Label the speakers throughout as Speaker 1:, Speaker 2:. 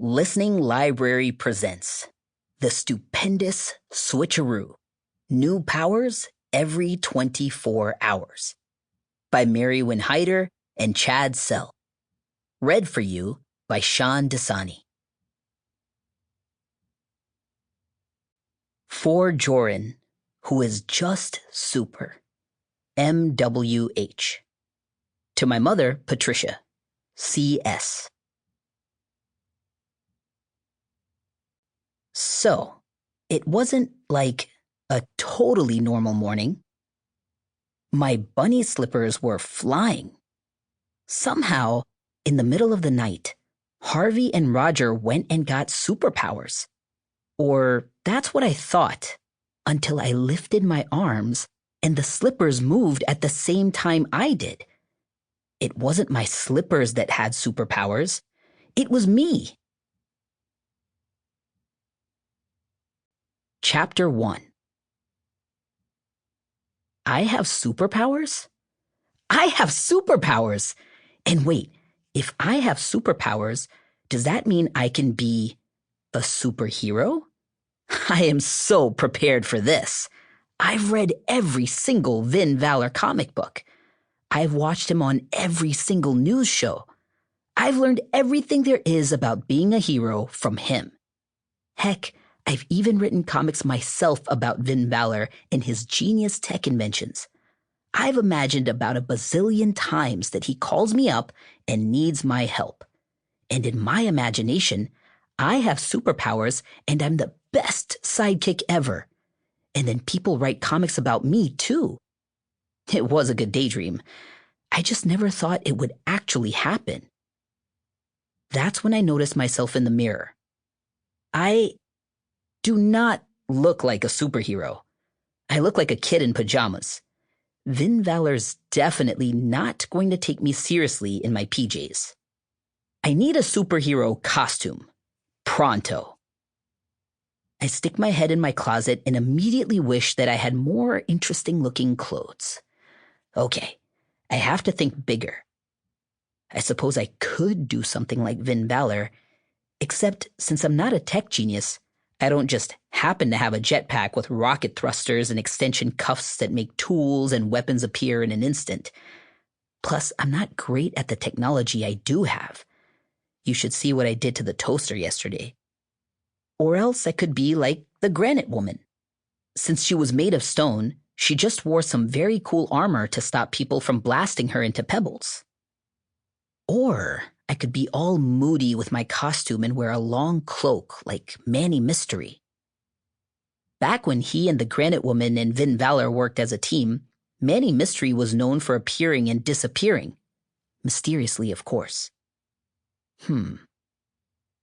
Speaker 1: Listening Library presents The Stupendous Switcheroo. New powers every 24 hours. By Winn Heider and Chad Sell. Read for you by Shaan Dasani. For Joran, who is just super. MWH. To my mother, Patricia. CS. So, it wasn't like a totally normal morning. My bunny slippers were flying. Somehow, in the middle of the night, Harvey and Roger went and got superpowers. Or that's what I thought, until I lifted my arms and the slippers moved at the same time I did. It wasn't my slippers that had superpowers. It was me. Chapter 1. I have superpowers? I have superpowers! And wait, if I have superpowers, does that mean I can be a superhero? I am so prepared for this. I've read every single Winn Valor comic book. I've watched him on every single news show. I've learned everything there is about being a hero from him. Heck, I've even written comics myself about Winn Valor and his genius tech inventions. I've imagined about a bazillion times that he calls me up and needs my help. And in my imagination, I have superpowers and I'm the best sidekick ever. And then people write comics about me too. It was a good daydream. I just never thought it would actually happen. That's when I noticed myself in the mirror. I do not look like a superhero. I look like a kid in pajamas. Winn Valor's definitely not going to take me seriously in my PJs. I need a superhero costume. Pronto. I stick my head in my closet and immediately wish that I had more interesting looking clothes. Okay, I have to think bigger. I suppose I could do something like Winn Valor, except since I'm not a tech genius, I don't just happen to have a jetpack with rocket thrusters and extension cuffs that make tools and weapons appear in an instant. Plus, I'm not great at the technology I do have. You should see what I did to the toaster yesterday. Or else I could be like the Granite Woman. Since she was made of stone, she just wore some very cool armor to stop people from blasting her into pebbles. Or I could be all moody with my costume and wear a long cloak like Manny Mystery. Back when he and the Granite Woman and Winn Valor worked as a team, Manny Mystery was known for appearing and disappearing. Mysteriously, of course.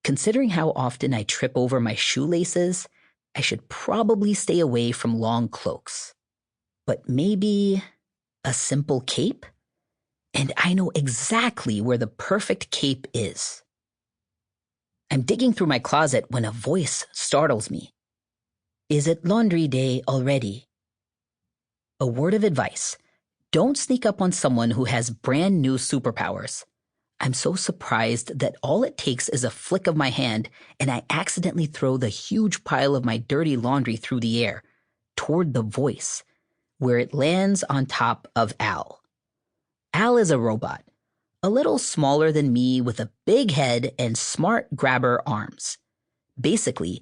Speaker 1: Considering how often I trip over my shoelaces, I should probably stay away from long cloaks. But maybe a simple cape? And I know exactly where the perfect cape is. I'm digging through my closet when a voice startles me. Is it laundry day already? A word of advice. Don't sneak up on someone who has brand new superpowers. I'm so surprised that all it takes is a flick of my hand and I accidentally throw the huge pile of my dirty laundry through the air, toward the voice, where it lands on top of Al. Al is a robot, a little smaller than me with a big head and smart grabber arms. Basically,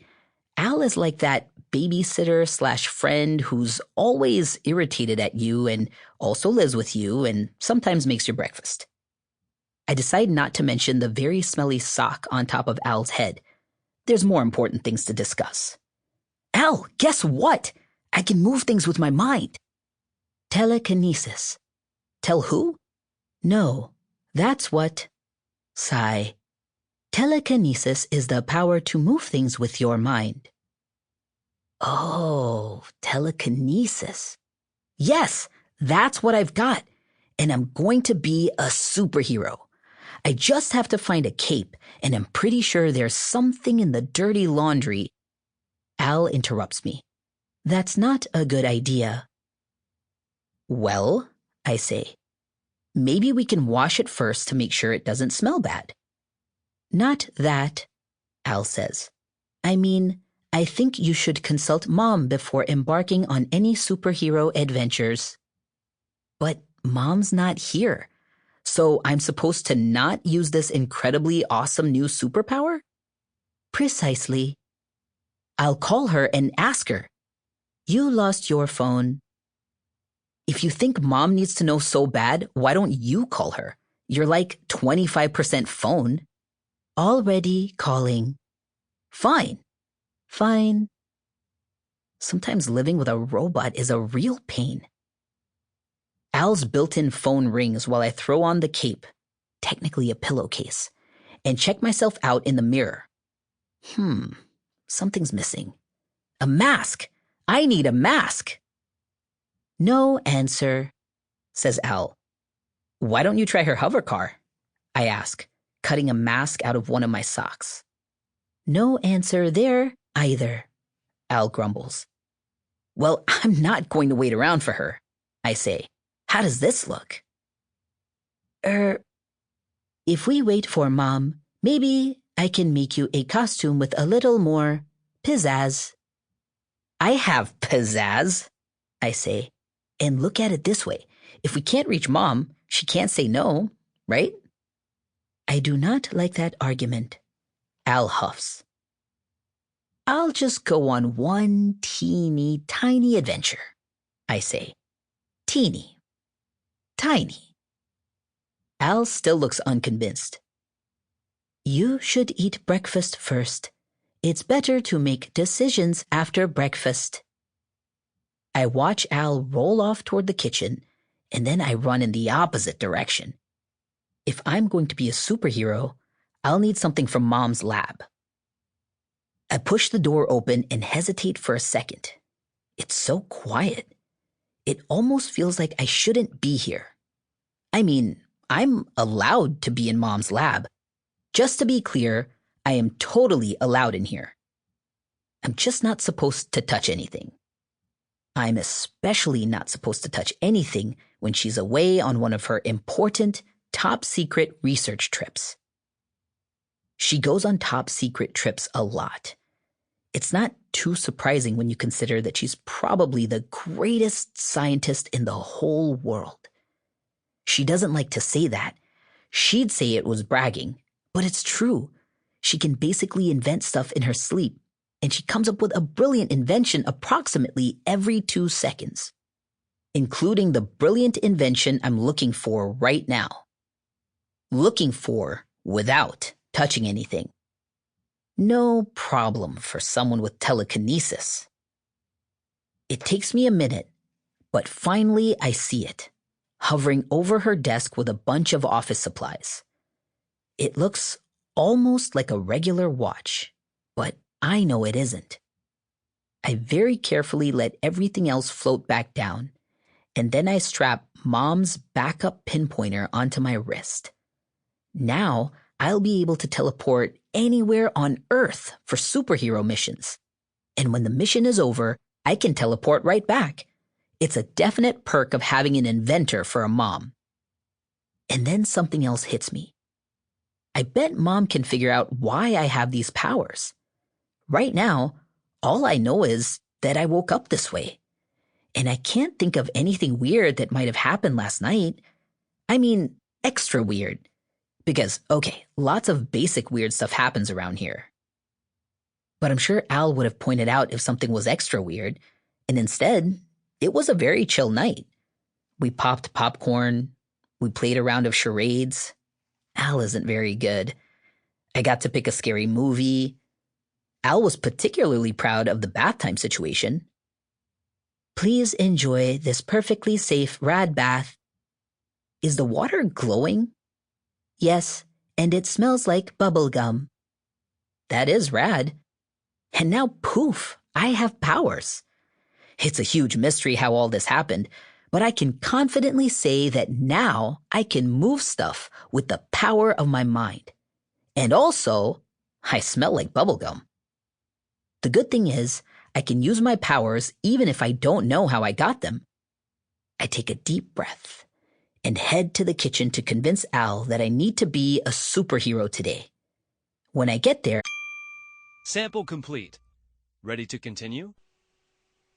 Speaker 1: Al is like that babysitter/friend who's always irritated at you and also lives with you and sometimes makes your breakfast. I decide not to mention the very smelly sock on top of Al's head. There's more important things to discuss. Al, guess what? I can move things with my mind. Telekinesis. Tell who? No, that's what. Sigh. Telekinesis is the power to move things with your mind. Oh, telekinesis. Yes, that's what I've got. And I'm going to be a superhero. I just have to find a cape, and I'm pretty sure there's something in the dirty laundry. Al interrupts me. That's not a good idea. Well, I say, maybe we can wash it first to make sure it doesn't smell bad. Not that. Al says. I mean, I think you should consult Mom before embarking on any superhero adventures. But Mom's not here, so I'm supposed to not use this incredibly awesome new superpower? Precisely. I'll call her and ask her. You lost your phone. If you think Mom needs to know so bad, why don't you call her? You're like 25% phone. Already calling. Fine. Fine. Sometimes living with a robot is a real pain. Al's built-in phone rings while I throw on the cape, technically a pillowcase, and check myself out in the mirror. Something's missing. A mask! I need a mask! No answer, says Al. Why don't you try her hover car? I ask, cutting a mask out of one of my socks. No answer there either, Al grumbles. Well, I'm not going to wait around for her, I say. How does this look? If we wait for Mom, maybe I can make you a costume with a little more pizzazz. I have pizzazz, I say, and look at it this way. If we can't reach Mom, she can't say no, right? I do not like that argument, Al huffs. I'll just go on one teeny tiny adventure, I say. Teeny. Tiny. Al still looks unconvinced. You should eat breakfast first. It's better to make decisions after breakfast. I watch Al roll off toward the kitchen, and then I run in the opposite direction. If I'm going to be a superhero, I'll need something from Mom's lab. I push the door open and hesitate for a second. It's so quiet. It almost feels like I shouldn't be here. I mean, I'm allowed to be in Mom's lab. Just to be clear, I am totally allowed in here. I'm just not supposed to touch anything. I'm especially not supposed to touch anything when she's away on one of her important, top-secret research trips. She goes on top-secret trips a lot. It's not too surprising when you consider that she's probably the greatest scientist in the whole world. She doesn't like to say that. She'd say it was bragging, but it's true. She can basically invent stuff in her sleep, and she comes up with a brilliant invention approximately every 2 seconds, including the brilliant invention I'm looking for right now. Looking for without touching anything. No problem for someone with telekinesis. It takes me a minute, but finally I see it, hovering over her desk with a bunch of office supplies. It looks almost like a regular watch, but I know it isn't. I very carefully let everything else float back down, and then I strap Mom's backup pinpointer onto my wrist. Now I'll be able to teleport anywhere on Earth for superhero missions. And when the mission is over, I can teleport right back. It's a definite perk of having an inventor for a mom. And then something else hits me. I bet Mom can figure out why I have these powers. Right now, all I know is that I woke up this way. And I can't think of anything weird that might have happened last night. I mean, extra weird. Because, okay, lots of basic weird stuff happens around here. But I'm sure Al would have pointed out if something was extra weird. And instead, it was a very chill night. We popped popcorn. We played a round of charades. Al isn't very good. I got to pick a scary movie. Al was particularly proud of the bath time situation. Please enjoy this perfectly safe rad bath. Is the water glowing? Yes, and it smells like bubble gum. That is rad. And now, poof, I have powers. It's a huge mystery how all this happened, but I can confidently say that now I can move stuff with the power of my mind. And also, I smell like bubblegum. The good thing is, I can use my powers even if I don't know how I got them. I take a deep breath and head to the kitchen to convince Al that I need to be a superhero today. When I get there,
Speaker 2: Sample complete. Ready to continue?